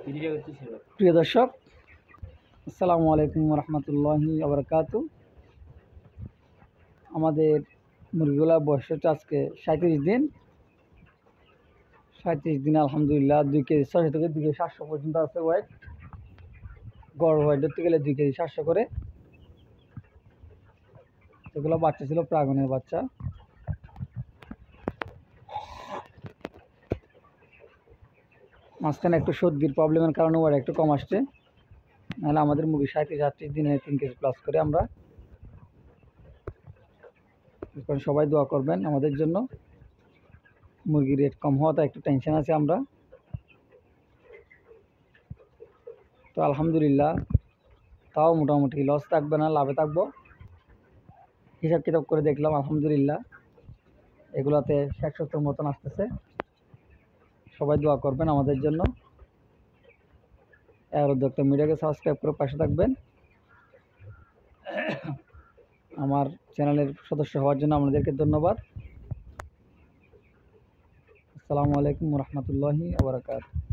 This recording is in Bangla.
প্রিয় দর্শক, আসসালামু আলাইকুম রহমতুল্লাহি আবরকাতু। আমাদের মুরগিগুলা বয়স হচ্ছে আজকে 37 দিন। আলহামদুলিল্লাহ 2 কেজি 600 থেকে 2 কেজি 700 পর্যন্ত আছে ওয়েট। গড় ওয়েট ধরতে গেলে 2 কেজি 700 করে। এগুলো বাচ্চা ছিল, প্রাগনের বাচ্চা। মাঝখানে একটু সর্দির প্রবলেমের কারণে ওয়েট একটু কম আসছে, নাহলে আমাদের মুরগি 37 দিনে 3 কেজি প্লাস করে আমরা। সবাই দোয়া করবেন আমাদের জন্য। মুরগির রেট কম হওয়াতে একটু টেনশন আছে আমরা। তো আলহামদুলিল্লাহ, তাও মোটামুটি লস থাকবে না, লাভে থাকবো। হিসাব কিতাব করে দেখলাম আলহামদুলিল্লাহ এগুলাতে 60-70 মতন আসতেছে। সবাই দোয়া করবেন আমাদের জন্য। এর উদ্যোক্তা মিডিয়াকে সাবস্ক্রাইব করে পাশে থাকবেন। আমার চ্যানেলের সদস্য হওয়ার জন্য আপনাদেরকে ধন্যবাদ। আসসালামু আলাইকুম রহমতুল্লাহি ওয়া বারাকাতুহু।